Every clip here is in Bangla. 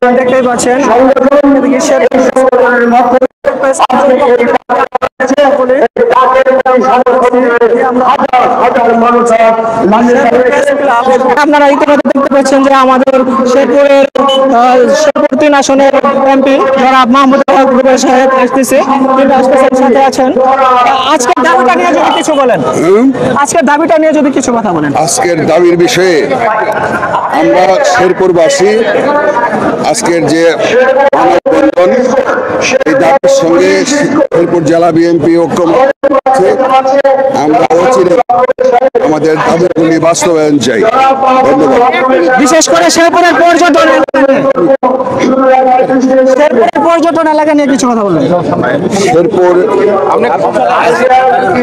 দেখতেই পাচ্ছেন আপনারা ইতিমধ্যে দেখতে পাচ্ছেন যে আমাদের শেরপুরের শেরপুর 3 আসনের এমপি জনাব মাহমুদ সাহেব আসতেছে, সাথে আছেন। আজকের দাবিটা নিয়ে যদি কিছু বলেন, আজকের দাবিটা নিয়ে যদি কিছু কথা বলেন। আজকের দাবির বিষয়ে আমরা শেরপুরবাসী আজকের যে মানববন্ধন, এই দাবির সঙ্গে শেরপুর জেলা বিএনপি ঐক্যমত আছে। আমরা অচিরে আমাদের দাবিগুলি বাস্তবায়ন চাই। ধন্যবাদ। বিশেষ করে শেরপুরের পর্যটন এলাকা নিয়ে কিছু কথা বলবেন। শেরপুর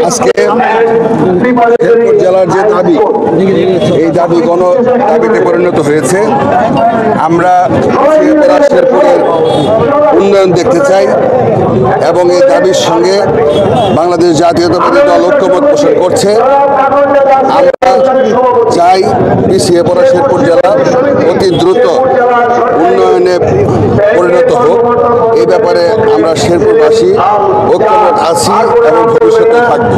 আজকে শেরপুর জেলার যে দাবি, এই দাবি গণ দাবিতে পরিণত হয়েছে। আমরা শেরপুরের উন্নয়ন দেখতে চাই এবং এই দাবির সঙ্গে বাংলাদেশ জাতীয়তাবাদী দল ঐক্যমত পোষণ করছে। আমরা চাই পিছিয়ে পড়া শেরপুর জেলা অতি দ্রুত উন্নয়নে পরিণত হোক। এই ব্যাপারে আমরা শেরপুরবাসী ঐক্যমত আছি এবং ভবিষ্যতে থাকবো।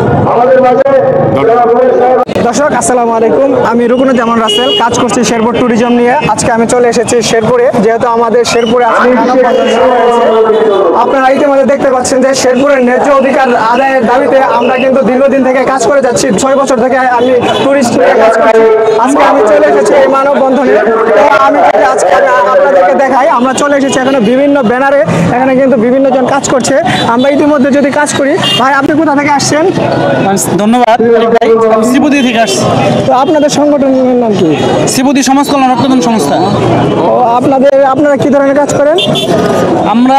দর্শক আসসালামু আলাইকুম, আমি রুকনুজ্জামান রাসেল, কাজ করছি শেরপুর ট্যুরিজম নিয়ে। আজকে আমি চলে এসেছি শেরপুরে, যেহেতু আমাদের শেরপুরে আপনারা ইতিমধ্যে দেখতে পাচ্ছেন যে শেরপুরের ন্যায্য অধিকার আদায়ের দাবিতে আমরা কিন্তু দীর্ঘদিন থেকে কাজ করে যাচ্ছি। 6 বছর থেকে আমি ট্যুরিস্ট নিয়ে কাজ করছি। আজকে আমি চলে এসেছি এই মানববন্ধনে। তো আমি যদি আজকে আপনাদেরকে দেখাই, আমরা চলে এসেছি এখানে বিভিন্ন ব্যানারে, এখানে কিন্তু বিভিন্ন জন কাজ করছে। আমরা ইতিমধ্যে যদি কাজ করি, ভাই আপনি কোথা থেকে আসছেন? ধন্যবাদ। শ্রীপতি থেকে আসছি। তো আপনাদের সংগঠনের নাম কি? শ্রীপতি সমাজ কল্যাণ রক্তদান সংস্থা। ও আপনারা কি ধরনের কাজ করেন? আমরা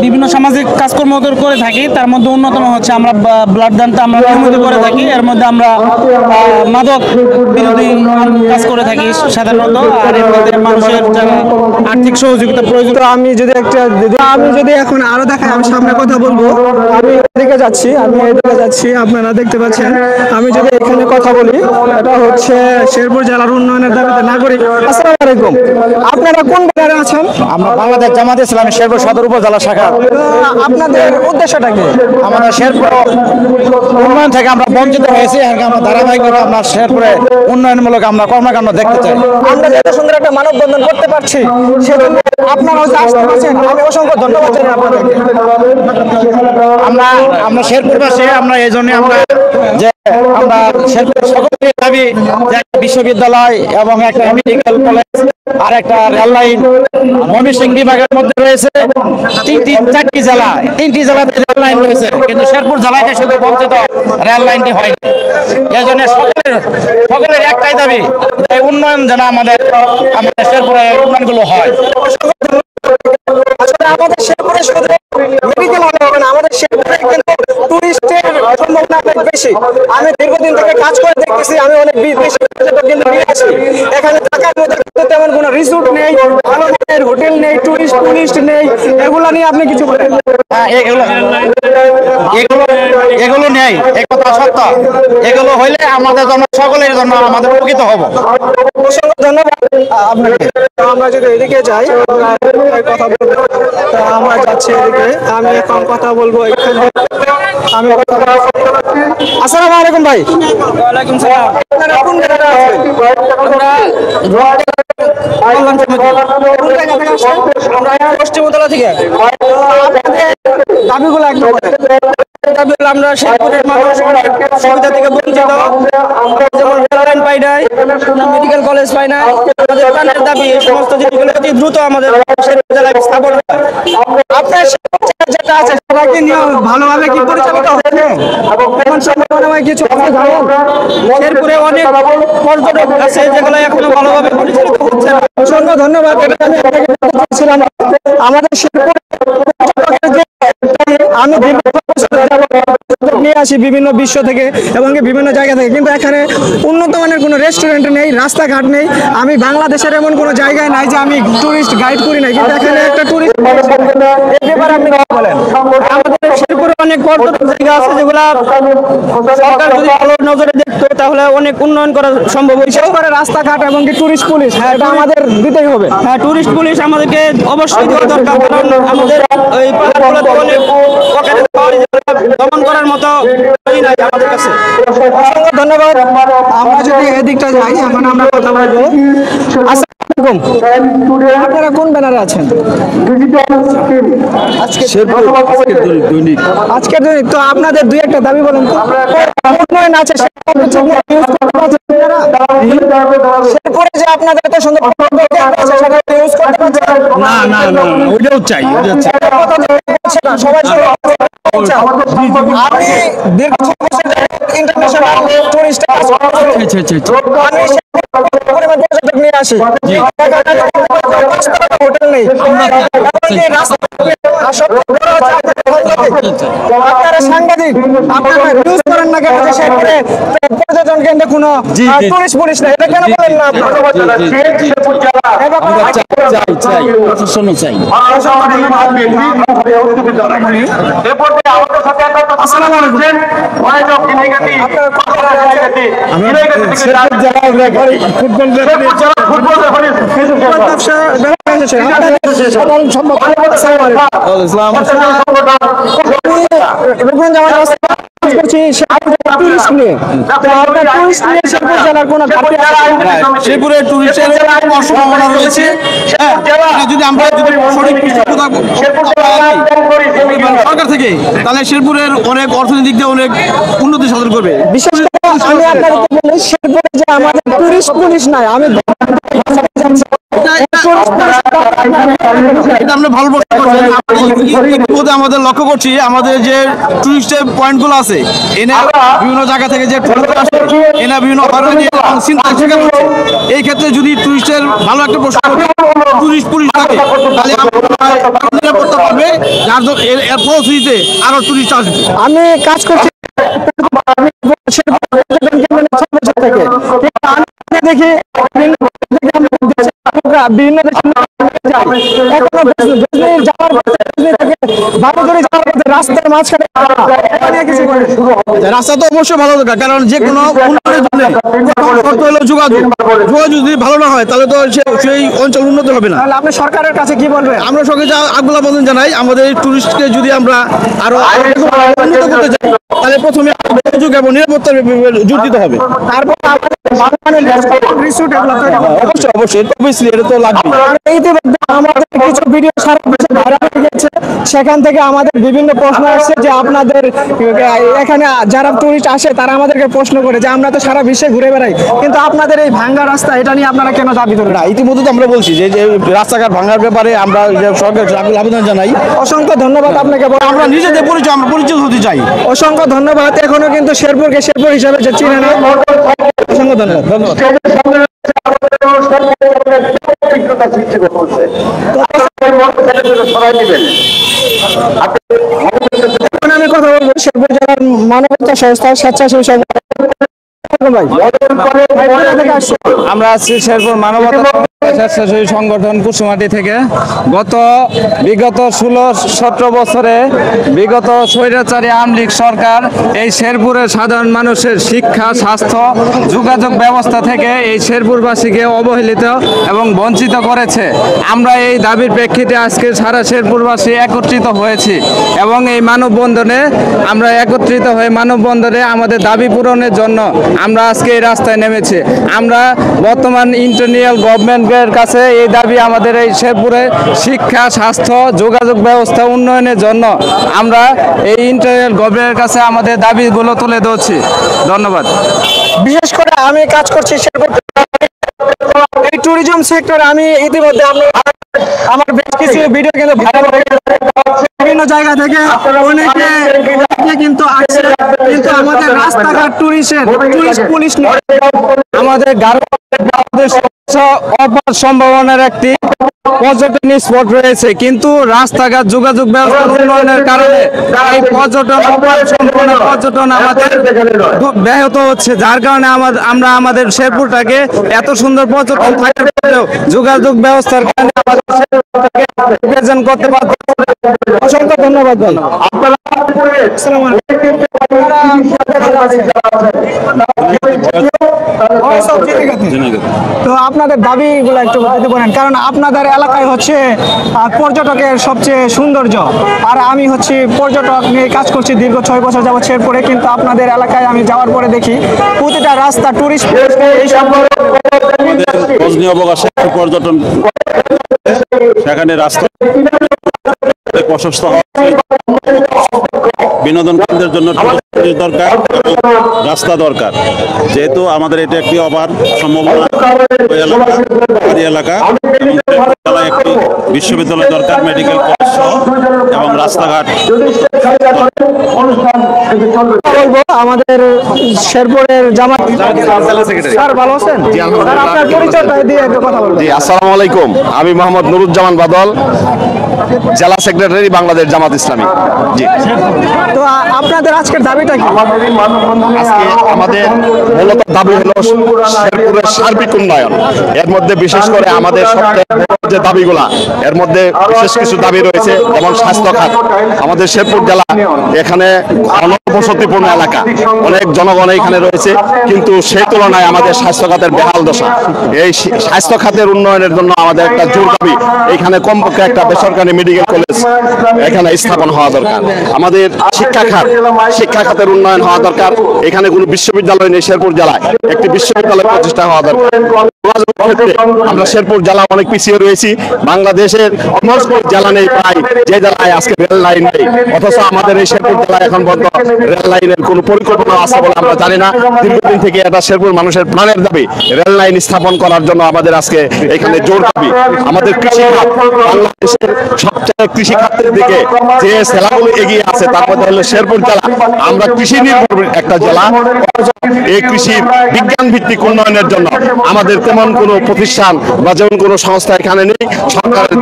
বিভিন্ন সামাজিক কাজকর্ম করে থাকি, তার মধ্যে অন্যতম হচ্ছে আমরা ব্লাড দানটা আমরা নিয়মিত করে থাকি। এর মধ্যে আমরা মাদক বিরোধী কাজ করে থাকি সাধারণত, আর এর মধ্যে মানুষের যারা আর্থিক সহযোগিতা প্রয়োজন। আমি যদি এখন আরো দেখাই, আমি সামনে কথা বলবো। আমি এদিকে যাচ্ছি, আপনারা দেখতে পাচ্ছেন। আমি যদি এখানে কথা বলি, এটা হচ্ছে শেরপুর জেলার উন্নয়নের দাবিতে নাগরিক। আসসালামু আলাইকুম, আপনারা কোন ব্যানারে আছেন? আমরা বাংলাদেশ জামাত ইসলামী শেরপুর সদর উপজেলা শাখা। আপনাদের উদ্দেশ্যটা কি? আমাদের শেরপুর উন্নয়ন থেকে আমরা বঞ্চিত হয়েছি, আমরা ধারাবাহিকভাবে আমরা শেরপুরে উন্নয়নমূলক আমরা কর্মকাণ্ড দেখতে চাই। আমরা এত সুন্দর একটা মানববন্ধন করতে পারছি, সেজন্য আপনারা আসতে পারছেন, আমি অসংখ্য ধন্যবাদ জানাই আপনাদেরকে। আমরা শেরপুরবাসী, আমরা এই জন্য আমরা শেরপুর সকলের দাবি যে একটা বিশ্ববিদ্যালয় এবং একটা মেডিকেল কলেজ আর একটা রেল লাইন ময়মনসিংহ বিভাগের মধ্যে রয়েছে। 3টি জেলাতে রেল লাইন রয়েছে, কিন্তু শেরপুর জেলায় শুধু বঞ্চিত রেল লাইনটি হয়নি। এই জন্য সকলের একটাই দাবি, এই উন্নয়ন যেন আমাদের শেরপুরে উন্নয়নগুলো হয়। আসলে আমাদের শেরপুরে শুধু মেডিকেল হলে হবে না, আমাদের শেরপুরে কিন্তু টুরিস্টের সম্ভাবনা অনেক বেশি। আমি দীর্ঘদিন থেকে কাজ করে দেখতেছি, আমি অনেক বেশি পর্যটক কিন্তু নিয়ে আসি। এখানে থাকার মধ্যে তেমন কোনো রিসোর্ট নেই, ভালো মানের হোটেল নেই, টুরিস্ট নেই। এগুলো নিয়ে আপনি কিছু বলেন? এগুলো নেই, একথা সত্য। এগুলো হইলে আমাদের জন্য, সকলের জন্য আমাদের উপকৃত হব। অসংখ্য ধন্যবাদ আপনাকে। আমরা যদি এদিকে যাই, কথা বলবো। আমরা যাচ্ছি এদিকে, আমি এখন কথা বলবো এখানে। আসসালামু আলাইকুম ভাই। ওয়ালাইকুম সালাম। আপনারা কোন জায়গায় আছেন? পশ্চিমতলা থেকে। দাবিগুলো একদম আমরা শেরপুরের মানুষ সুবিধা থেকে বঞ্চিত। যেমন রেল লাইন পাই নাই, মেডিকেল কলেজ পাই না। আমাদের প্রাণের দাবি এই সমস্ত জিনিসগুলো অতি দ্রুত আমাদের শেরপুর জেলায় স্থাপন হয়। আপনার যেটা আছে সেটা কি ভালোভাবে কি পরিচালিত হচ্ছে? এখন সম্ভাবনাময় কিছু শেরপুরে অনেক পর্যটক আছে যেগুলো এখনো ভালোভাবে পরিচালিত হচ্ছে না। অসংখ্য ধন্যবাদ। আমাদের শেরপুরে আমি নিয়ে আসি বিভিন্ন বিশ্ব থেকে এবং বিভিন্ন জায়গা থেকে, কিন্তু এখানে উন্নত মানের কোনো রেস্টুরেন্ট নেই, রাস্তাঘাট নেই। আমি বাংলাদেশের এমন কোনো জায়গায় নাই যে আমি টুরিস্ট গাইড করি নাই, কিন্তু এখানে একটা টুরিস্ট এই ব্যাপারে আপনি কি বলেন? আমাদের শেরপুরে অনেক পর্যটন জায়গা আছে যেগুলা সরকার যদি ভালো নজরে দেখতো তাহলে অনেক উন্নয়ন করা সম্ভব হয়েছে। করে রাস্তাঘাট এবং কি টুরিস্ট পুলিশ, এটা আমাদের দিতেই হবে। হ্যাঁ, টুরিস্ট পুলিশ আমাদেরকে অবশ্যই দেওয়া দরকার, কারণ আমাদের এই পাহাড়গুলোতে অনেক পকেটে পাওয়ারি দমন করার মতো ই নাই আমাদের কাছে। অসংখ্য ধন্যবাদ। আমরা যদি এদিকটা যাই, এখন আমরা কথা বলবো। আসসালামু আলাইকুম, আপনারা কোন ব্যানারে আছেন? আজকের দৈনিক। তো আপনাদের দুই একটা দাবি বলেন তো। উন্নয়ন আছে শেরপুরে যে আপনাদের এত সুন্দর সেটা ইউজ করতে পারছেন না ওইটাও চাই, না, সবাই আমি দীর্ঘ 6 বছর ইন্টারন্যাশনাল টুরিস্ট আমি পরিমাণ পর্যটক নিয়ে আসি। হোটেল নেই, আপনারা সাংবাদিক, আপনারা নিউজ করেন না কেন যে সেখানে পর্যটন কেন্দ্রে কোনো টুরিস্ট পুলিশ নেই? এটা কেন বলেন না আপনারা? শেরপুরের টুরিস্টের সম্ভাবনা রয়েছে যদি আমরা সঠিক সরকার থেকে, তাহলে শেরপুরের অনেক অর্থনৈতিক দিয়ে অনেক উন্নতি সাধন করবে। বিশেষ করে আমি আপনাদেরকে বলি, শেরপুরে যে আমাদের টুরিস্ট পুলিশ নাই, আমি আমরা ভালো আমাদের লক্ষ্য করছি আমাদের যে টুরিস্টের পয়েন্ট গুলো আছে এনে বিভিন্ন জায়গা থেকে যে এনে বিভিন্ন এই ক্ষেত্রে যদি টুরিস্টের ভালো একটা টুরিস্ট পুলিশ থাকে তাহলে নিরাপত্তা পাবে, এর ফলশ্রুতিতে আরো টুরিস্ট আসবে। আমি কাজ করছি দেখি বিভিন্ন রাস্তার মাঝখানে রাস্তা তো অবশ্যই ভালো দরকার, কারণ যে কোনো উন্নয়নের জন্য যোগাযোগ যদি ভালো না হয় তাহলে তো সেই অঞ্চল উন্নত হবে না। আপনি সরকারের কাছে কি বলবেন? আমরা সরকারকে আগ্রহ আবেদন জানাই, আমাদের এই টুরিস্টকে যদি আমরা আরো উন্নত করতে চাই তাহলে প্রথমে যোগাযোগ এবং নিরাপত্তার জোর দিতে হবে। তারপর অবশ্যই এটা তো লাগবে। আমাদের কিছু ভিডিও সারা বিশ্বে ভাইরাল হয়ে গেছে, সেখান থেকে আমাদের বিভিন্ন প্রশ্ন আসছে যে আপনাদের এখানে যারা টুরিস্ট আসে তারা আমাদেরকে প্রশ্ন করে যে আমরা তো সারা বিশ্বে ঘুরে বেড়াই, কিন্তু আপনাদের এই ভাঙ্গা রাস্তা এটা নিয়ে আপনারা কেন দাবি করেন? না, ইতিমধ্যে তো আমরা বলছি যে রাস্তাঘাট ভাঙার ব্যাপারে আমরা সরকারকে আবেদন জানাই। অসংখ্য ধন্যবাদ আপনাকে। আমরা নিজেদের পরিচয় আমরা পরিচিত হতে চাই। অসংখ্য ধন্যবাদ। এখনো কিন্তু শেরপুরকে শেরপুর হিসাবে যে চিনে না। অসংখ্য ধন্যবাদ। এখন আমি কথা বলবো শেরপুর জেলার মানবতা সংস্থা স্বেচ্ছাসেবী সংগঠন। আমরা আছি শেরপুর মানবতা স্বেচ্ছাসেবী সংগঠন কুসুমাটি থেকে। বিগত 16-17 বছরে বিগত স্বৈরাচারী আওয়ামী লীগ সরকার এই শেরপুরের সাধারণ মানুষের শিক্ষা, স্বাস্থ্য, যোগাযোগ ব্যবস্থা থেকে এই শেরপুরবাসীকে অবহেলিত এবং বঞ্চিত করেছে। আমরা এই দাবির প্রেক্ষিতে আজকে সারা শেরপুরবাসী একত্রিত হয়েছি এবং এই মানববন্ধনে আমরা একত্রিত হয়ে মানববন্ধনে আমাদের দাবি পূরণের জন্য আমরা আজকে এই রাস্তায় নেমেছি। আমরা বর্তমান ইন্টারনিয়াল গভর্নমেন্টের কাছে এই দাবি, আমাদের এই শেরপুরে শিক্ষা, স্বাস্থ্য, যোগাযোগ ব্যবস্থা উন্নয়নের জন্য আমরা এই ইন্টারনিয়াল গভর্নমেন্টের কাছে আমাদের দাবিগুলো তুলে ধরছি। ধন্যবাদ। বিশেষ করে আমি কাজ করছি শেরপুর এই ট্যুরিজম সেক্টরে। আমি ইতিমধ্যে আমার বেশ কিছু ভিডিও কিন্তু ভাইরাল হয়ে গেছে, বিভিন্ন জায়গা থেকে অনেকে কিন্তু আসছে, কিন্তু আমাদের রাস্তাঘাট টুরিস্ট পুলিশ আমাদের অপার সম্ভাবনার একটি পর্যটন স্পট রয়েছে, কিন্তু রাস্তাঘাট যোগাযোগ ব্যবস্থা উন্নয়নের কারণে এই পর্যটন আমাদের ব্যাহত হচ্ছে, যার কারণে আমরা আমাদের শেরপুরটাকে এত সুন্দর পর্যটন থাকার পরেও যোগাযোগ ব্যবস্থার কারণে আমাদের করতে পারছি। অসংখ্য ধন্যবাদ ভাই। আসসালামু আলাইকুম। তো আপনাদের দাবিগুলো একটু বলতে পারেন, কারণ আপনাদের এলাকায় হচ্ছে পর্যটকের সবচেয়ে সৌন্দর্য, আর আমি হচ্ছে পর্যটক নিয়ে কাজ করছি দীর্ঘ 6 বছর যাবত শেরপুরে, কিন্তু আপনাদের এলাকায় আমি যাওয়ার পরে দেখি প্রতিটা রাস্তা টুরিস্ট গজনী অবকাশে পর্যটন, সেখানে রাস্তা প্রশস্ত হওয়া, বিনোদন কেন্দ্রের জন্য দরকার, রাস্তা দরকার। যেহেতু আমাদের এটা একটি অপার সম্ভাবনা এলাকা, এবং একটি বিশ্ববিদ্যালয় দরকার, মেডিকেল কলেজ সহ, এবং রাস্তাঘাট। বলবো আমাদের শেরপুরের জামাত স্যার, ভালো আছেন? স্যার, আপনার পরিচয়টা দিয়ে একটু কথা বলবেন। জি, আসসালামু আলাইকুম। আমি মোহাম্মদ নুরুজ্জামান বাদল, জেলা সেক্রেটারি বাংলাদেশ জামাত ইসলামী। জি, তো আপনাদের আজকের দাবিটা কি? আজকে আমাদের মূলত দাবি হলো শেরপুরের সার্বিক উন্নয়ন। এর মধ্যে বিশেষ করে আমাদের সবচেয়ে বড় যে দাবিগুলা, এর মধ্যে বিশেষ কিছু দাবি রয়েছে, যেমন স্বাস্থ্য খাত। আমাদের শেরপুর জেলা এখানে ঘনবসতিপূর্ণ এলাকা, অনেক জনগণ এখানে রয়েছে, কিন্তু সেই তুলনায় আমাদের স্বাস্থ্য খাতের বেহাল দশা। এই স্বাস্থ্য খাতের উন্নয়নের জন্য আমাদের একটা জোর দাবি, এখানে কমপক্ষে একটা বেসরকারি মেডিকেল কলেজ এখানে স্থাপন হওয়া দরকার। আমাদের শিক্ষা খাতের উন্নয়ন হওয়া দরকার। এখানে কোনো বিশ্ববিদ্যালয় নেই, শেরপুর জেলায় একটি বিশ্ববিদ্যালয় প্রতিষ্ঠা হওয়া দরকার। আমরা শেরপুর জেলা অনেক পিছিয়ে রয়েছি। বাংলাদেশের অলমোস্ট জেলা নেই প্রায়, যে জেলায় আজকে রেল লাইন নেই, অথচ আমাদের এই শেরপুর জেলায় এখন পর্যন্ত রেল লাইনের কোনো পরিকল্পনা আছে বলে আমরা জানি না। দীর্ঘদিন থেকে এটা শেরপুর মানুষের প্রাণের দাবি, রেল লাইন স্থাপন করার জন্য আমাদের আজকে এখানে জোর দাবি। আমাদের কৃষি খাত, বাংলাদেশের সবচেয়ে কৃষি খাতের দিকে যে জেলাগুলো এগিয়ে আছে তার মধ্যে হলো শেরপুর জেলা। আমরা কৃষি নির্ভর একটা জেলা, এই কৃষির বিজ্ঞান ভিত্তিক উন্নয়নের জন্য আমাদের তেমন কোনো প্রতিষ্ঠান বা যেমন কোনো সংস্থা এখানে নেই সরকারের।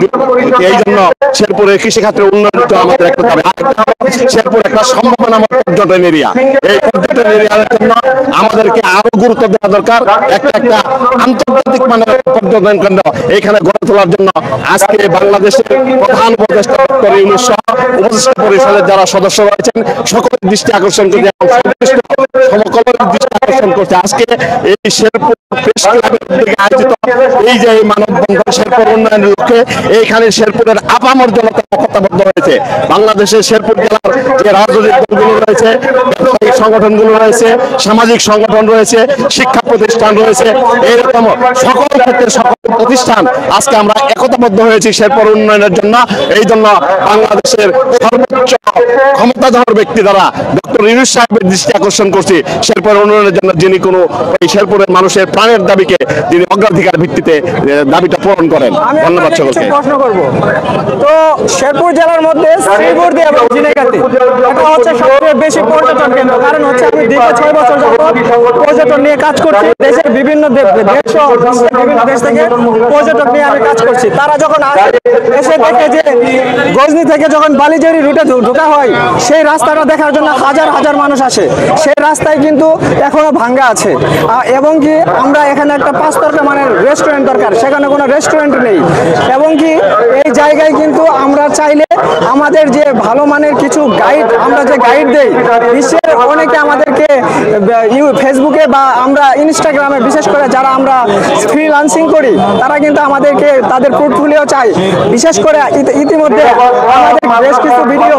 এই জন্য শেরপুরের কৃষি খাতের উন্নয়নের জন্য আমাদের একটা দাবি। শেরপুর একটা সম্ভাবনাময় পর্যটন এরিয়া, এই পর্যটন এরিয়ার জন্য আমাদেরকে আরো গুরুত্ব দেওয়া দরকার। একটা আন্তর্জাতিক মানের পর্যটন কেন্দ্র এখানে গড়ে তোলার জন্য আজকে বাংলাদেশের প্রধান উপদেষ্টা ডক্টর ইউনূস সহ উপদেষ্টা পরিষদের যারা সদস্য রয়েছেন সকলের দৃষ্টি আকর্ষণ করে সকলের দৃষ্টি আকর্ষণ করছে। আজকে এই শেরপুর প্রেস ক্লাবের থেকে আয়োজিত এই যে মানববন্ধন শেরপুর উন্নয়নের লক্ষ্যে, এইখানে শেরপুরের আপামর জনতা একতাবদ্ধ হয়েছে। বাংলাদেশের শেরপুর জেলার যে রাজনৈতিক দলগুলো রয়েছে, ব্যবসায়িক সংগঠনগুলো রয়েছে, সামাজিক সংগঠন রয়েছে, শিক্ষা প্রতিষ্ঠান রয়েছে, এরকম সকল ক্ষেত্রে সকল প্রতিষ্ঠান আজকে আমরা একতাবদ্ধ হয়েছি শেরপুর উন্নয়নের জন্য। এই জন্য বাংলাদেশের সর্বোচ্চ ক্ষমতাধর ব্যক্তি দ্বারা ডক্টর ইউনূস সাহেবের দৃষ্টি আকর্ষণ করছি শেরপুর উন্নয়নের জন্য, যিনি কোনো এই শেরপুরের মানুষের প্রাণের দাবিকে তিনি অগ্রাধিকার ভিত্তিতে দাবিটা পূরণ করেন। ধন্যবাদ সকলকে। প্রশ্ন করব, তো শেরপুর জেলার মধ্যে শ্রীবর্দী এবং ঝিনাইগাতি এটা হচ্ছে সবচেয়ে বেশি পর্যটন কেন্দ্র। কারণ হচ্ছে আমি দীর্ঘ 6 বছর যাবত পর্যটন নিয়ে কাজ করছি। দেশের বিভিন্ন বিভিন্ন দেশ থেকে পর্যটক নিয়ে আমি কাজ করছি। তারা যখন এসে দেখে যে গজনী থেকে যখন বালিজেরি রুটে ঢোকা হয়, সেই রাস্তাটা দেখার জন্য হাজার হাজার মানুষ আসে। সেই রাস্তায় কিন্তু এখনো ভাঙ্গা আছে, এবং কি আমরা এখানে একটা 5 তারকা মানের রেস্টুরেন্ট দরকার, সেখানে কোনো রেস্টুরেন্ট নেই। এবং কি এই জায়গায় কিন্তু আমরা চাইলে আমাদের যে ভালো মানের কিছু গাইড, আমরা যে গাইড দেই, বিশ্বের অনেকে আমাদেরকে ফেসবুকে বা আমরা ইনস্টাগ্রামে, বিশেষ করে যারা আমরা ফ্রিল্যান্সিং করি, তারা কিন্তু আমাদেরকে তাদের পোর্টফোলিও চাই। বিশেষ করে ইতিমধ্যে আমাদের বেশ কিছু ভিডিও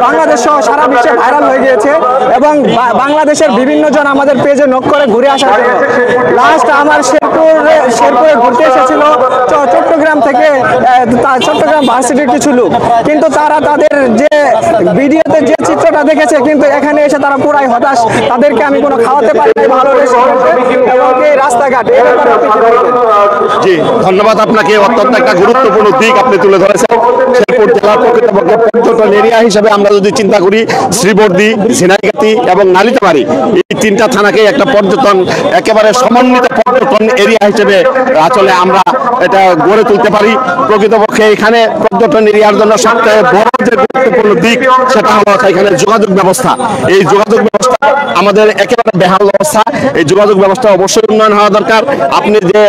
বাংলাদেশ সহ সারা বিশ্বে ভাইরাল হয়ে গিয়েছে, এবং বাংলাদেশের বিভিন্ন জন আমাদের পেজে নক করে ঘুরে আসার জন্য। লাস্ট আমার শেরপুরে ঘুরতে এসেছিল চট্টগ্রাম থেকে, চট্টগ্রাম ভার্সিটির কিছু লোক, কিন্তু তারা তাদের যে ভিডিওতে যে চিত্রটা দেখেছে, কিন্তু এখানে এসে তারা পুরাই হতাশ। তাদেরকে আমি কোনো খাওয়াতে পারি নাই ভালো রেস্টুরেন্টে, এবং এই রাস্তাঘাট। জি, ধন্যবাদ আপনাকে। অত্যন্ত একটা গুরুত্বপূর্ণ দিক আপনি তুলে ধরেছেন। শেরপুর জেলার প্রকৃতপক্ষে পর্যটন এরিয়া হিসেবে আমরা যদি চিন্তা করি, শ্রীবর্দী, ঝিনাইগাতি এবং নালিতাবাড়ি, এই 3টা থানাকে একটা পর্যটন একেবারে সমন্বিত পর্যটন এরিয়া হিসেবে আসলে আমরা এটা গড়ে তুলতে পারি। প্রকৃতপক্ষে এখানে পর্যটন এরিয়ার জন্য সবচেয়ে বড় যে গুরুত্বপূর্ণ দিক, সেটা হলো এখানে যোগাযোগ ব্যবস্থা। এই যোগাযোগ ব্যবস্থা আমাদের একেবারে বেহাল অবস্থা। এই যোগাযোগ ব্যবস্থা অবশ্যই উন্নয়ন হওয়া দরকার। আপনি যে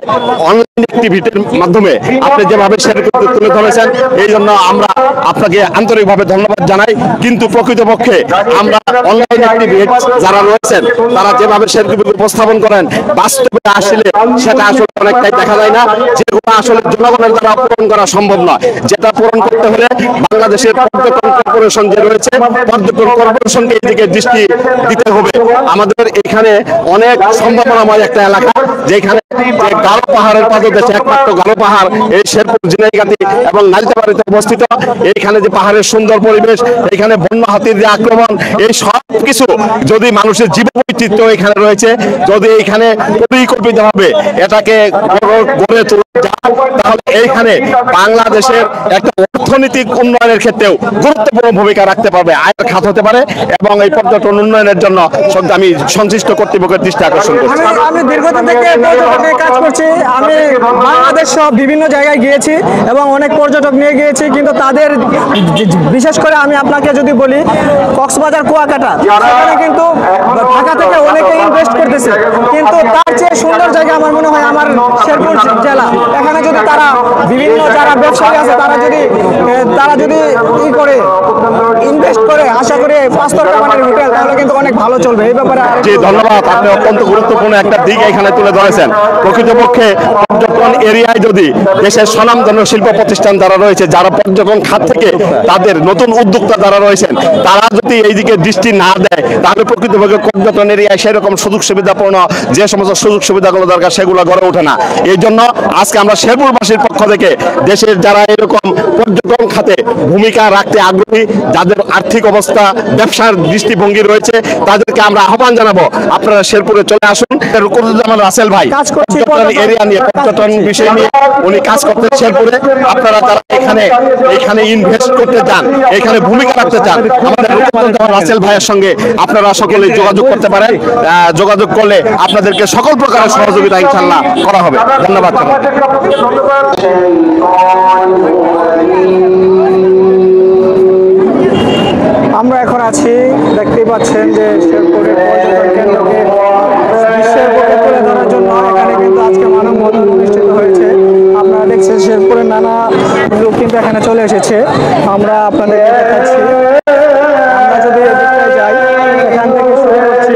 অনলাইন অ্যাক্টিভিটির মাধ্যমে আপনি যেভাবে শেয়ার করতে তুলে ধরেছেন, এই জন্য আমরা আপনাকে আন্তরিকভাবে ধন্যবাদ জানাই। কিন্তু প্রকৃতপক্ষে আমরা অনলাইন অ্যাক্টিভিস্ট যারা রয়েছেন তারা যেভাবে শেরপুর উপস্থাপন করেন, বাস্তবে আসলে সেটা আসলে অনেকটাই দেখা যায় না, যেগুলো আসলে জনগণের দ্বারা পূরণ করা সম্ভব নয়। যেটা পূরণ করতে হলে বাংলাদেশের পর্যটন কর্পোরেশন যে রয়েছে, পর্যটন কর্পোরেশনকে এদিকে দৃষ্টি দিতে হবে। আমাদের এখানে অনেক সম্ভাবনাময় একটা এলাকা, যেখানে গারো পাহাড়ের পাদদেশে একমাত্র গারো পাহাড় এই শেরপুর ঝিনাইগাতি এবং নালিতাবাড়িতে অবস্থিত। এইখানে যে পাহাড়ের সুন্দর পরিবেশ, এখানে বন্য হাতির যে আক্রমণ, এই সব কিছু যদি মানুষের জীববৈচিত্র্য এখানে রয়েছে, যদি এইখানে পরিকল্পিতভাবে এটাকে গড়ে তোলা যায়, তাহলে এইখানে বাংলাদেশের একটা অর্থনৈতিক উন্নয়নের ক্ষেত্রেও গুরুত্বপূর্ণ ভূমিকা রাখতে পারবে, আয়ের খাত হতে পারে। এবং এই পর্যটন উন্নয়নের জন্য আমি সংশ্লিষ্ট কর্তৃপক্ষের দৃষ্টি আকর্ষণ করছি। আমি দীর্ঘদিন থেকে পর্যটনে কাজ করছি। আমি বাংলাদেশ সব বিভিন্ন জায়গায় গিয়েছি এবং অনেক পর্যটক নিয়ে গিয়েছি, কিন্তু তাদের বিশেষ করে আমি আপনাকে যদি বলি কক্সবাজার কুয়াকাটা, সেখানে কিন্তু ঢাকা থেকে অনেকে ইনভেস্ট করতেছে, কিন্তু তার চেয়ে সুন্দর জায়গা আমার মনে হয় আমার শেরপুর জেলা। এখানে যদি তারা বিভিন্ন যারা ব্যবসায়ী আছে তারা যদি ই করে ইনভেস্ট করে, আশা করি 5 কামানের হোটেল, তাহলে কিন্তু অনেক ভালো চলবে। এই ব্যাপারে জি ধন্যবাদ, আপনি অত্যন্ত গুরুত্বপূর্ণ একটা দিক এখানে তুলে ধরেছেন। প্রকৃতপক্ষে পর্যটন এরিয়ায় যদি দেশের স্বনামধন্য শিল্প প্রতিষ্ঠান যারা রয়েছে, যারা পর্যটন খাত থেকে তাদের নতুন উদ্যোক্তা যারা রয়েছেন, তারা যদি এইদিকে দৃষ্টি না দেয়, তাহলে প্রকৃতপক্ষে পর্যটন এরিয়ায় সেরকম সুযোগ সুবিধাপূর্ণ যে সমস্ত সুযোগ সুবিধাগুলো দরকার সেগুলো গড়ে ওঠে না। এই জন্য আজকে আমরা শেরপুরবাসীর পক্ষ থেকে দেশের যারা এরকম পর্যটন খাতে ভূমিকা রাখতে আগ্রহী, যাদের আর্থিক অবস্থা ব্যবসার দৃষ্টিভঙ্গি রয়েছে, তাদেরকে আমরা আহ্বান জানাবো, আপনারা শেরপুরে চলে আসুন। রুকুরুজ্জামান রাসেল ভাই পর্যটন এরিয়া নিয়ে, পর্যটন বিষয় নিয়ে উনি কাজ করতে শেরপুরে। আপনারা যারা এখানে ইনভেস্ট করতে চান, এখানে ভূমিকা রাখতে চান, আমাদের রুকুরুজ্জামান রাসেল ভাইয়ের সঙ্গে আপনারা সকলে যোগাযোগ করতে পারেন। যোগাযোগ করলে আপনাদেরকে সকল প্রকারের সহযোগিতা ইনশাআল্লাহ করা হবে। ধন্যবাদ। আমরা এখন আছি, দেখতেই পাচ্ছেন যে শেরপুরের পর্যটন কেন্দ্রকে বিশ্বের বুকে তুলে ধরার জন্য এখানে কিন্তু আজকে মানববন্ধন অনুষ্ঠিত হয়েছে। আপনারা দেখছেন শেরপুরের নানা লোক কিন্তু এখানে চলে এসেছে। আমরা আপনাদেরকে দেখাচ্ছি, আমরা যদি এদিকটায় যাই, এখান থেকে শুরু করছি।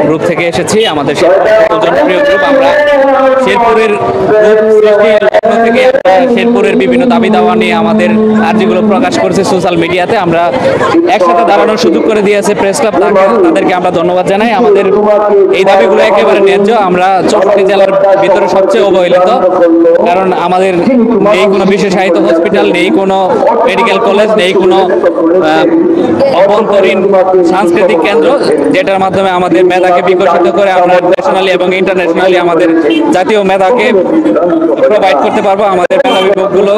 গ্রুপ থেকে এসেছি, আমাদের জনপ্রিয় গ্রুপ। আমরা শেরপুরের গ্রুপ সৃষ্টির লক্ষ্য থেকে শেরপুরের বিভিন্ন দাবি দাওয়া নিয়ে আমাদের আর্জিগুলো প্রকাশ করছে সোশ্যাল মিডিয়াতে। আমরা একসাথে দাঁড়ানোর সুযোগ করে দিয়েছে প্রেস ক্লাব, তাদেরকে আমরা ধন্যবাদ জানাই। আমাদের এই দাবিগুলো একেবারে ন্যায্য। আমরা 64 জেলার ভিতরে সবচেয়ে অবহেলিত, কারণ আমাদের নেই কোনো বিশেষায়িত হসপিটাল, নেই কোনো মেডিকেল কলেজ, নেই কোনো অভ্যন্তরীণ সাংস্কৃতিক কেন্দ্র, যেটার মাধ্যমে আমাদের মেধাকে বিকশিত করে আমরা ন্যাশনালি এবং ইন্টারন্যাশনালি আমাদের জাতীয় মেধাকে প্রোভাইড করতে পারবো। আমাদের মেধা বিভাগগুলো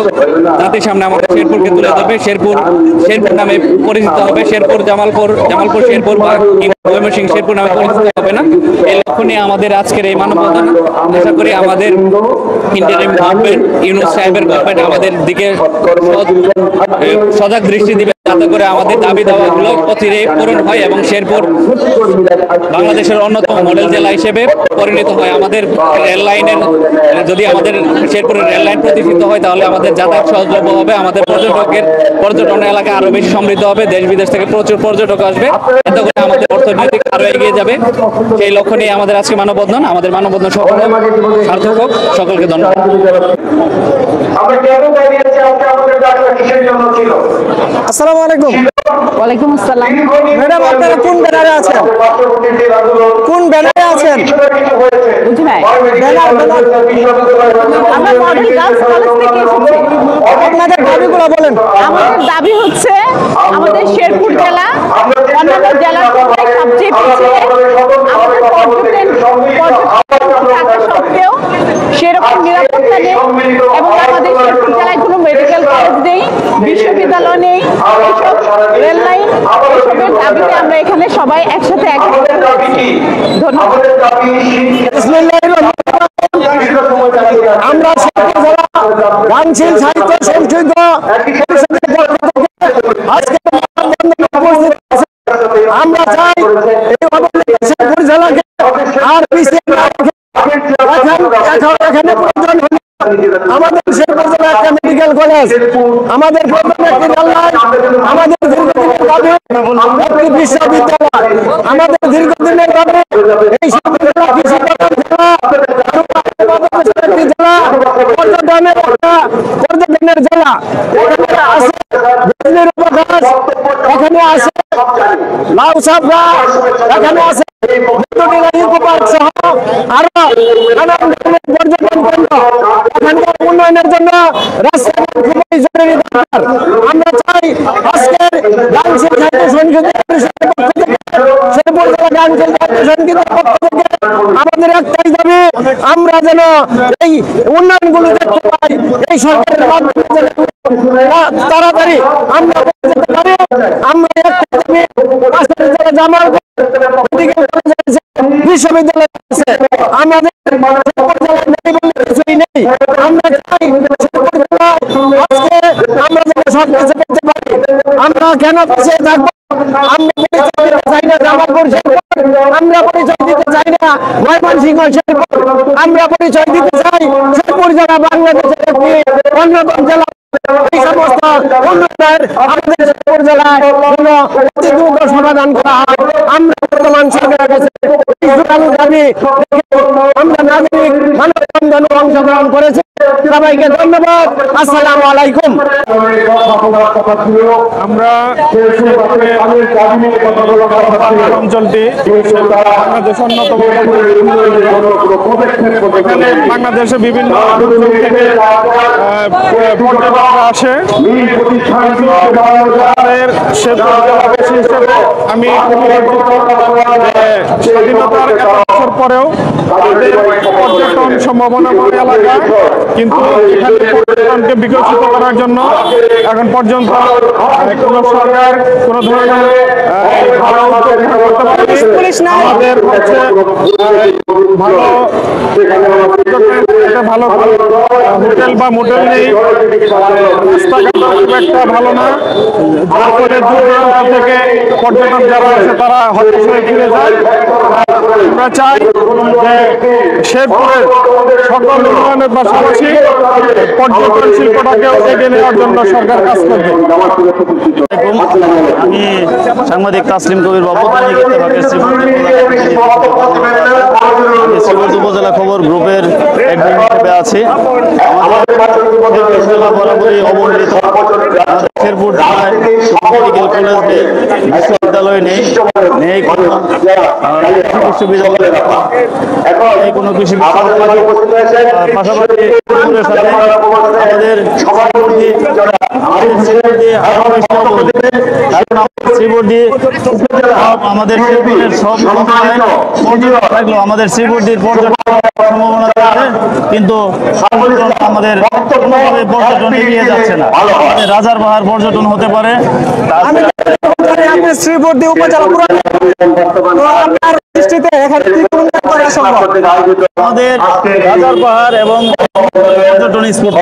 জাতির সামনে আমাদের শেরপুরকে তুলে ধরবে, শেরপুর নামে পরিচিত হবে, শেরপুর জামালপুর শেরপুর বা ময়মনসিংহ শেরপুর নামে পরিচিত হবে না। এই লক্ষ্য নিয়ে আমাদের আজকের এই মানববন্ধন। আশা করি আমাদের ইন্টারিম গভর্নমেন্ট, ইউনূস সাহেবের গভর্নমেন্ট আমাদের দিকে সজাগ দৃষ্টি দিবে, যাতে করে আমাদের দাবি দাওয়াগুলো অচিরেই পূরণ হয় এবং শেরপুর বাংলাদেশের অন্যতম মডেল জেলা হিসেবে পরিণত হয়। আমাদের রেল লাইনের যদি আমাদের শেরপুরের রেল লাইন প্রতিষ্ঠিত হয় তাহলে আমাদের যাতায়াত সহজলভ্য হবে, আমাদের পর্যটন এলাকা আরো বেশি সমৃদ্ধ হবে, দেশ বিদেশ থেকে প্রচুর পর্যটক আসবে, এতে করে আমাদের অর্থনৈতিক আরো এগিয়ে যাবে। সেই লক্ষ্য নিয়ে আমাদের আজকে মানববন্ধন। আমাদের মানববন্ধন সফল হোক, সার্থক হোক। সকলকে ধন্যবাদ। আসসালামু আলাইকুম। ওয়ালাইকুম আসসালাম। ম্যাডাম, আপনারা কোন ব্যানারে আছেন? কোন ব্যানারে আছেন? বুঝি নাই। ব্যানার আমরা মডেল গার্লস কলেজ থেকে এসেছি। আপনাদের দাবিগুলো বলেন। আমাদের দাবি হচ্ছে আমাদের শেরপুর জেলা অন্যান্য জেলার তুলনায় সবচেয়ে পিছিয়ে। আমাদের পর্যটন থাকা সত্ত্বেও সেরকম নিরাপত্তা নেই এবং আমাদের শেরপুর জেলায় কোনো মেডিকেল কলেজ নেই, বিশ্ববিদ্যালয় নেই, এসব রেল লাইন, এসবের দাবিতে আমরা এখানে সবাই একসাথে একমত হয়েছি। ধন্যবাদ। আমরা গানশীল সাহিত্য সংস্কৃত আজকে আমরা চাই শেরপুর জেলাকে আর পিছিয়ে এখানে প্রয়োজন হলে আমাদের শেরপুর জেলা একটা মেডিকেল কলেজ, আমাদের প্রয়োজন একটি রেল লাইন, আমাদের দীর্ঘদিনের দাবি একটি বিশ্ববিদ্যালয়, আমাদের দীর্ঘদিনের দাবি এই শেরপুর জেলা কৃষি প্রধান জেলা, একটি জেলা, পর্যটনের জেলা। এখানে আছে বিজলির উপকাশ, এখানে আছে লাউ সাবরা, এখানে আছে সহ আরো নানান ধরনের পর্যটন কেন্দ্র। এখানকার উন্নয়নের জন্য রাস্তাঘাট খুবই জরুরি দরকার। আমরা চাই আজকের গানশীল সাহিত্য সংস্কৃতি পরিষদের পক্ষ থেকে, শেরপুর জেলা গানশীল সাহিত্য সংস্কৃতির পক্ষ থেকে আমাদের একটাই দাবি, আমরা যেন এই উন্নয়নগুলো দেখতে পাই, এই সরকারের মাধ্যমে যেন তাড়াতাড়ি আমরা যেতে পারি। আমরা একটাই দাবি, পাশের জেলা জামাল মেডিকেল কলেজ আছে, বিশ্ববিদ্যালয় আছে, আমাদের কিছুই নেই। আমরা চাই আজকে আমরা যেন সবকিছু করতে পারি। আমরা কেন পিছিয়ে থাকবো? আমরা পরিচয় দিতে চাই না জামালপুর শেরপুর, আমরা পরিচয় দিতে চাই না ময়মনসিংহ শেরপুর, আমরা পরিচয় দিতে চাই শেরপুর জেলা বাংলাদেশের একটি অন্যতম জেলা। এই সমস্ত উন্নয়নের আমাদের শেরপুর জেলায় কোনো অতি দ্রুত সমাধান করা হয়। আমরা বর্তমান সরকারের কাছে দাবি আমরা নাগরিক মানববন্ধনে অংশগ্রহণ করেছি। সবাইকে ধন্যবাদ। আসসালামু আলাইকুম। আমরা অঞ্চলটি বাংলাদেশ অন্যতম, এখানে বাংলাদেশে বিভিন্ন থেকে পর্যটকরা আসে। শেরপুর জেলাবাসী হিসেবে আমি স্বাধীনতার 1 বছর পরেও পর্যটন সম্ভাবনাময় এলাকা, কিন্তু এখানে পর্যটনকে বিকশিত করার জন্য এখন পর্যন্ত কোন সরকার কোন ধরনের ভালো উদ্যোগ করতে পারেনি। আমাদের হচ্ছে ভালো হোটেল বা মোটেল নেই, রাস্তাঘাট খুব একটা ভালো না, যার ফলে দূর দূরান্ত থেকে পর্যটক যারা আছে তারা হতাশ হয়ে ফিরে যায়। আমরা চাই যে শেরপুরের সকল উন্নয়নের পাশাপাশি পর্যটন শিল্পটাকেও এগিয়ে নেওয়ার জন্য সরকার কাজ করবে। আমি সাংবাদিক তাসলিম কবির বাবু, শ্রীপুর উপজেলা খবর গ্রুপের অ্যাডমিন হিসেবে আছি। বরাবরই অবহেলিত শেরপুর জেলায় মেডিকেল কলেজ নেই, বিশ্ববিদ্যালয় নেই, নেই কোনো বিশ্ববিদ্যালয়, নেই কোনো কৃষি বিশ্ববিদ্যালয়। পাশাপাশি শেরপুরের সাথে আমাদের আমাদের শেরপুরের সব থাকলেও আমাদের শ্রীপুরটির পর্যটন সম্ভাবনা আছে, কিন্তু আমাদের পর্যটন এগিয়ে যাচ্ছে না। রাজারবাহার পর্যটন হতে পারে, শ্রীবর্দী উপজেলা পুরান। তো আপনার দৃষ্টিতে এখানে কি কোন করা সম্ভব? আমাদের রাজার পাহাড় এবং পর্যটন স্পট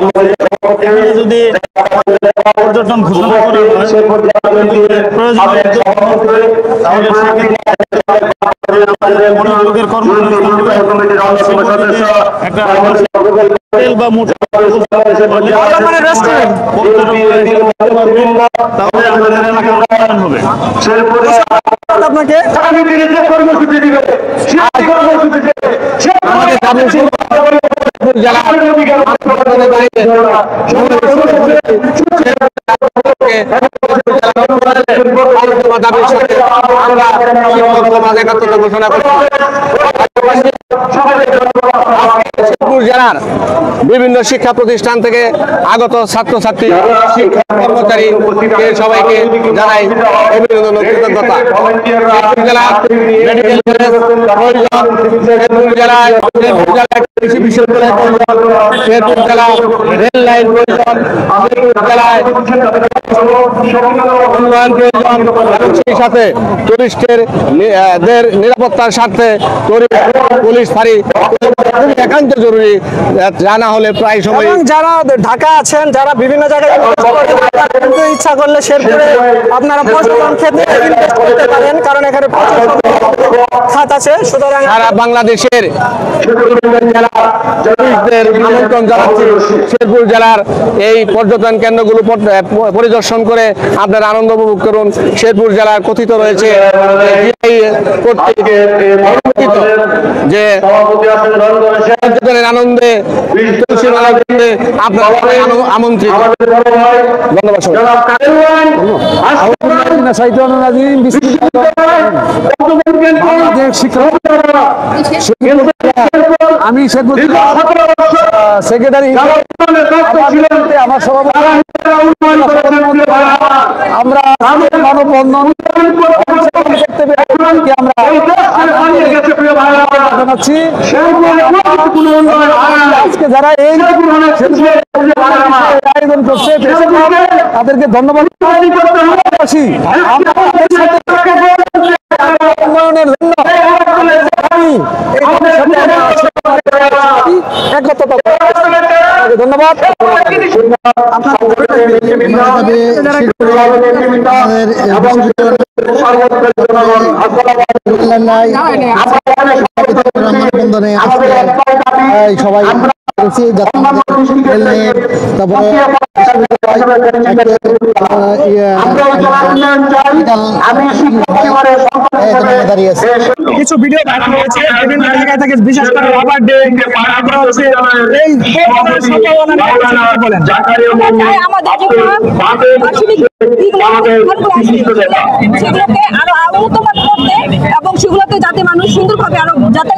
যদি পর্যটন ঘোষণা করা হয় মনোযোগের একটা হোটেল বা মোটেল রেস্টুরেন্ট তাহলে আমাদের এলাকার উন্নয়ন হবে। আপনাকে ঘোষণা করছি জেলার বিভিন্ন শিক্ষা প্রতিষ্ঠান থেকে আগত ছাত্রছাত্রী শিক্ষক কর্মচারী সবাইকে জানাই অভিনন্দন ও কৃতজ্ঞতা। জেলার মেডিকেল কলেজ প্রয়োজন, জেলায় কৃষি বিশ্ববিদ্যালয় প্রয়োজন, জেলায় রেল লাইন প্রয়োজন, জেলায় উন্নয়ন প্রয়োজন এবং সেই সাথে টুরিস্টের নিরাপত্তার স্বার্থে পুলিশ ফাঁড়ি একান্ত জরুরি, জানা হলে প্রায় সময় যারা ঢাকা আছেন, যারা বিভিন্ন জায়গায় ইচ্ছা করলে শেরপুরে আপনারা পর্যটন ক্ষেত্রে ইনভেস্ট করতে পারেন, কারণ এখানে প্রচুর খাত আছে। সুতরাং সারা বাংলাদেশের আমন্ত্রণ জানাচ্ছি শেরপুর জেলার এই পর্যটন কেন্দ্রগুলো পরিদর্শন করে আপনারা আনন্দ উপভোগ করুন। শেরপুর জেলার কথিত রয়েছে যে পর্যটনের আনন্দে আপনারা আমন্ত্রিত। আমি সেক্রেটারি আমার সভাপতি আমরা মানববন্ধন জানাচ্ছি। আজকে যারা এই আয়োজন করছে তাদেরকে ধন্যবাদ। উন্নয়নের জন্য ধন্যবাদ। সবাই কিছু ভিডিও ভাইরাল হয়েছে বিভিন্ন জায়গা থেকে, বিশেষ করে রাবার ডে হচ্ছে এই বলেন সেগুলোকে আরো উন্নত করতে এবং সেগুলোতে যাতে মানুষ সুন্দরভাবে আরো যাতে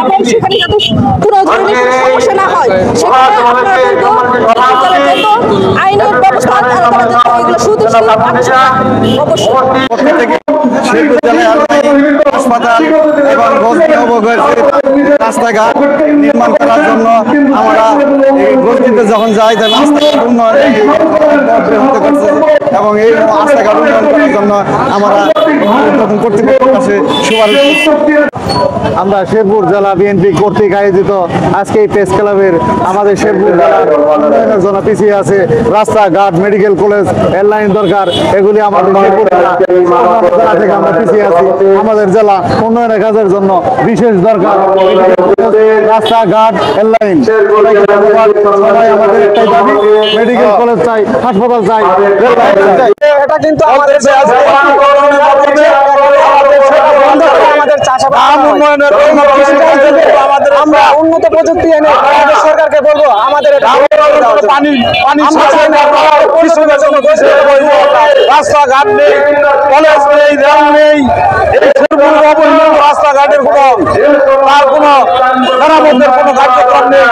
এবং সেখানে যাতে কোনো ধরনের সমস্যা না হয় সেখানে আপনারা বলবো আইনের ব্যবস্থা এগুলো শুধু হাসপাতাল এবং রাস্তাঘাট নির্মাণ করার জন্য আমরা গোষ্ঠীতে যখন যাই রাস্তাঘাট উন্নয়ন করছে এবং এই রাস্তাঘাট উন্নয়ন করার জন্য আমরা কর্তৃপক্ষের কাছে সুপারিশ। আমরা শেরপুর জেলা বিএনপি কর্তৃক আয়োজিত আজকে এই প্রেস ক্লাবের আমাদের শেরপুর জেলার উন্নয়নের জন্য পিছিয়ে আছে রাস্তাঘাট, মেডিকেল কলেজ, রেল লাইন দরকার। এগুলি আমাদের শেরপুর জেলা থেকে আমরা পিছিয়ে আছি। আমাদের জেলা উন্নয়নের কাজের জন্য বিশেষ দরকার রাস্তাঘাট, রেল লাইন। সবাই আমাদের একটাই দাবি, মেডিকেল কলেজ চাই, হাসপাতাল চাই, রেল লাইন চাই। এটা কিন্তু আমাদের আমরা উন্নত প্রযুক্তি এনে আমাদের সরকারকে বলবো আমাদের রাস্তাঘাট নেই, কলেজ নেই, রেল নেই, রাস্তাঘাটের তার কোনো মেরামতের কোনো কার্যক্রম নেই।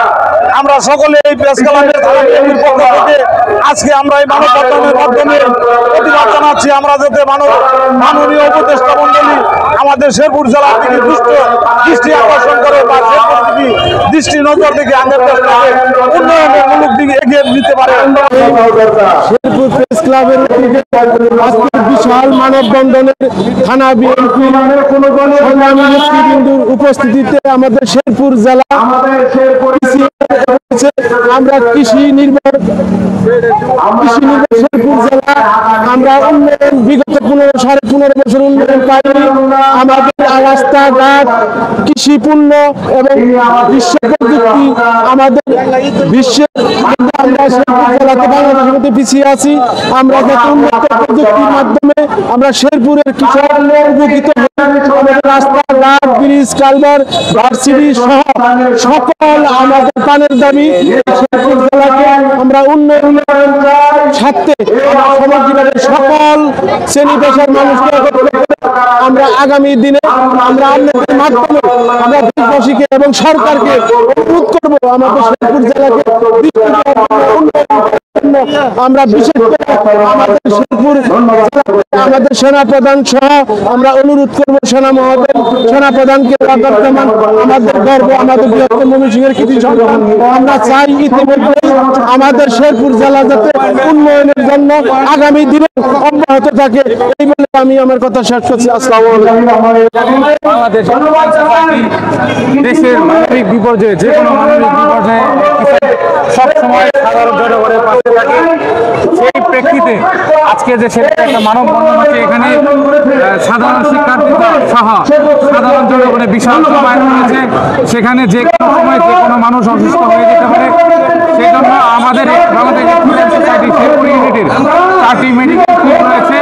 আমরা সকলে এই প্রেস ক্লাবের পক্ষ থেকে আজকে আমরা এই মানববন্ধনের মাধ্যমে প্রতিবাদ জানাচ্ছি। আমরা যাতে মাননীয় উপদেষ্টা মন্ডলী আমাদের শেরপুর জেলার দিকে দৃষ্টি আকর্ষণ করে বা শেরপুর দিকে দৃষ্টি নজর দিকে আমাদের দেশটাকে উন্নয়নের মূলক দিকে এগিয়ে নিতে পারে। শেরপুর প্রেস ক্লাবের আজকের বিশাল মানববন্ধনের থানা বিএনপি সংগ্রামী নেতৃবৃন্দর উপস্থিতিতে আমাদের শেরপুর জেলা আমরা কৃষি নির্ভর শেরপুর জেলা আমরা উন্নয়ন বিগত 15 বছর উন্নয়ন পাইনি। আমাদের রাস্তাঘাট কৃষি পণ্য এবং বিশ্ব প্রযুক্তি আমাদের বিশ্বের আমরা শেরপুর জেলাতে বাংলাদেশের মধ্যে পিছিয়ে আছি। আমরা যাতে উন্নত প্রযুক্তির মাধ্যমে আমরা শেরপুরের কৃষক উপকৃত আমাদের রাস্তাঘাট ব্রিজ কালভার ভার্সিটি সহ সকল আমাদের প্রাণের দাবি শেরপুর জেলাকে আমরা উন্নয়নের স্বার্থে সামগ্রিকভাবে সকল শ্রেণী পেশার মানুষকে আমরা আগামী দিনে আমরা আপনাদের মাধ্যমে আমরা দেশবাসীকে এবং সরকারকে অনুরোধ করবো আমাদের শেরপুর জেলাকে আমরা বিশেষ করে আমাদের শেরপুর আমাদের সেনাপ্রধান সহ আমরা অনুরোধ করবো সেনাপ্রধানকে আমাদের গর্ব আমাদের বৃহত্তম ময়মনসিংহের কৃতি সন্তান আমরা চাই ইতিমধ্যে আমাদের শেরপুর জেলা যাতে উন্নয়নের জন্য আগামী দিনে অব্যাহত থাকে এই বলে আমি আমার কথা শেষ করছি। আসসালামু আলাইকুম। দেশের মানবিক বিপর্যয়ে যে কোনো মানবিক বিপর্যয়ে সবসময় সাধারণ জনগণের পাশে থাকে। সেই প্রেক্ষিতে আজকে যে সেটা একটা মানববন্ধন হচ্ছে, এখানে সাধারণ শিক্ষার্থী সহ সাধারণ জনগণের বিশাল সমাবেশ রয়েছে। সেখানে যে কোনো সময় যে কোনো মানুষ অসুস্থ হয়ে যেতে পারে। সেই জন্য আমাদের বাংলাদেশ সোসাইটি শেরপুর ইউনিটির 4টি মেডিকেল টিম রয়েছে।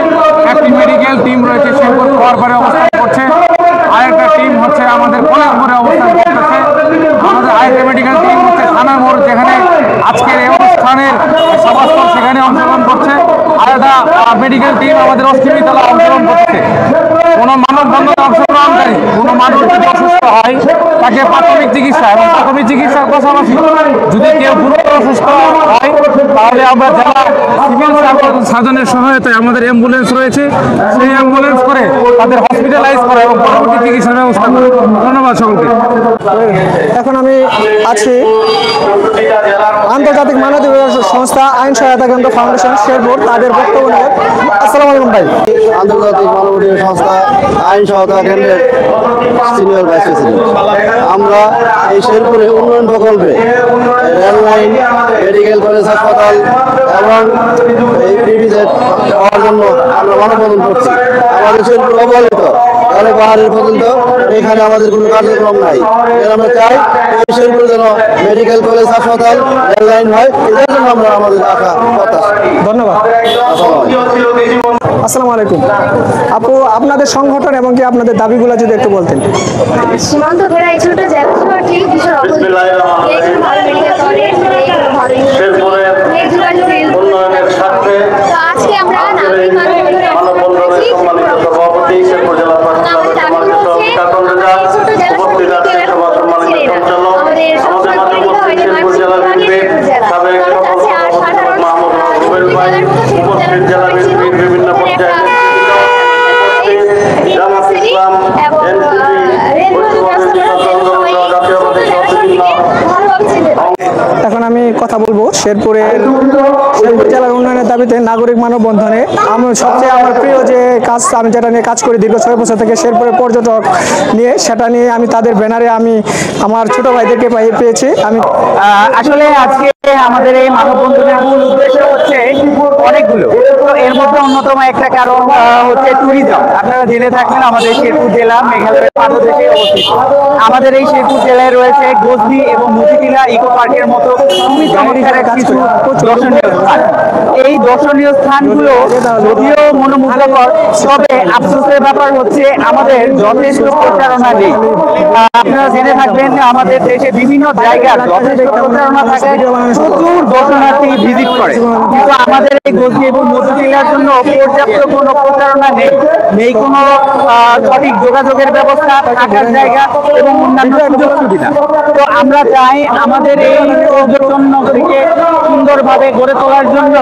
একটি মেডিকেল টিম রয়েছে শেরপুর পরে অবস্থান করছে, আরেকটা টিম হচ্ছে আমাদের কোলাপুরে অবস্থান করতেছে, আমাদের আরেকটা মেডিকেল টিম হচ্ছে থানা মোড় যেখানে আজকের এই অনুষ্ঠানের সভাস্থল সেখানে অংশগ্রহণ করছে, আরেকটা মেডিকেল টিম আমাদের অষ্টমীতলা অংশগ্রহণ করছে। কোনো মানববন্ধনে অংশগ্রহণকারী কোনো মানুষ যদি অসুস্থ হয় তাকে প্রাথমিক চিকিৎসা এবং প্রাথমিক চিকিৎসার পাশাপাশি যদি কেউ গুরুতর অসুস্থ হয় তাহলে আমরা জেলা সিভিল সার্জনের সহায়তায় আমাদের অ্যাম্বুলেন্স রয়েছে, সেই অ্যাম্বুলেন্স করে তাদের হসপিটালাইজ করে এবং পরবর্তী চিকিৎসার ব্যবস্থা করে। ধন্যবাদ সকলকে। এখন আমি আছি আন্তর্জাতিক মানবাধিকার সংস্থা আইন সহায়তা কেন্দ্র ফাউন্ডেশন শেরপুর, তাদের বক্তব্য নিয়ে। আসসালামু আলাইকুম ভাই। আন্তর্জাতিক মানবাধিকার সংস্থা আইন সহায়তা কেন্দ্রের সিনিয়র ভাইস প্রেসিডেন্ট। আমরা এই শেরপুরে উন্নয়ন প্রকল্পে রেল লাইন, মেডিকেল কলেজ, হাসপাতাল এবং এই প্রিভিজেট হওয়ার জন্য আমরা মানববন্ধন করছি। আমাদের শেরপুর অবহেলিত তাহলে পাহাড়ের পর্যন্ত এখানে আমাদের কোনো কার্যক্রম নাই। আমরা চাই এই শেরপুর যেন মেডিকেল কলেজ, হাসপাতাল, রেল লাইন হয়, এটার জন্য আমরা আমাদের আশা প্রত্যাশা। ধন্যবাদ। আসসালামু আলাইকুম আপু, আপনাদের সংগঠন এবং কি আপনাদের দাবিগুলো যদি একটু বলতেন। সীমান্ত ঘেরা এই ছোট জেলা শহরটি বিশাল উন্নয়নের স্বার্থে আজকে আমরা নাগরিক মানববন্ধনের সম্মানিত সভাপতি শেরপুর জেলা প্রশাসনের সম্মানিত কাকন রেজা, উপস্থিত আছেন সভা সম্মানিত সঞ্চালক, আমাদের মাঝে উপস্থিত শেরপুর জেলা বিএনপির সাবেক সফল সভাপতি মাহমুদ রুবেল ভাই, উপস্থিত জেলা বিএনপির বিভিন্ন পর্যায়ে জামাত ইসলাম, এখন আমি কথা বলবো শেরপুর জেলার উন্নয়নের দাবিতে নাগরিক মানববন্ধনে। আমার সবচেয়ে আমার প্রিয় যে কাজ আমি যেটা নিয়ে কাজ করি দীর্ঘ 6 বছর থেকে শেরপুরের পর্যটক নিয়ে, সেটা নিয়ে আমি তাদের ব্যানারে আমি আমার ছোট ভাইদেরকে পেয়েছি। আমি আসলে আজকে আমাদের এই মানববন্ধনের মূল উদ্দেশ্য হচ্ছে অনেকগুলো, তো এর মধ্যে অন্যতম একটা কারণ হচ্ছে ট্যুরিজম। আপনারা জেনে থাকবেন আমাদের শেরপুর জেলা মেঘালয়ের পাদদেশে অবস্থিত। আমাদের এই শেরপুর জেলায় রয়েছে গজনি এবং মতিটিলা ইকো পার্কের মতো খুবই চমৎকার কিছু দর্শনীয় স্থান। এই দর্শনীয় স্থানগুলো যদিও মনোমুগ্ধকর, তবে আফসোসের ব্যাপার হচ্ছে আমাদের যথেষ্ট প্রচারণা নেই। আপনারা জেনে থাকবেন আমাদের দেশে বিভিন্ন জায়গার যথেষ্ট প্রচারণা থাকে, প্রচুর দর্শনার্থী ভিজিট করে, কিন্তু আমাদের এই গজনি এবং মতিটিলার জন্য পর্যাপ্ত কোনো প্রচারণা নেই কোনো সঠিক যোগাযোগের ব্যবস্থা, থাকার জায়গা এবং অন্যান্য সুযোগ সুবিধা। তো আমরা চাই আমাদের এই পর্যটন নগরীকে সুন্দরভাবে গড়ে তোলার দেওয়ার জন্য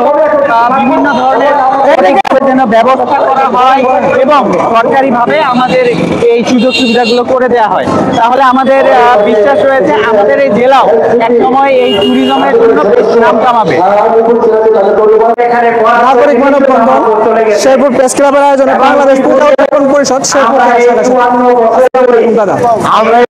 বিভিন্ন ধরনের যেন ব্যবস্থা করা হয় এবং সরকারিভাবে আমাদের এই সুযোগ সুবিধাগুলো করে দেওয়া হয়, তাহলে আমাদের বিশ্বাস রয়েছে আমাদের এই জেলাও এক সময় এই ট্যুরিজমের জন্য বেশ নাম কামাবে। নাগরিক মানববন্ধন শেরপুর প্রেস ক্লাবের আয়োজনে বাংলাদেশ পূজা উদযাপন পরিষদ শেরপুর। আমরা এই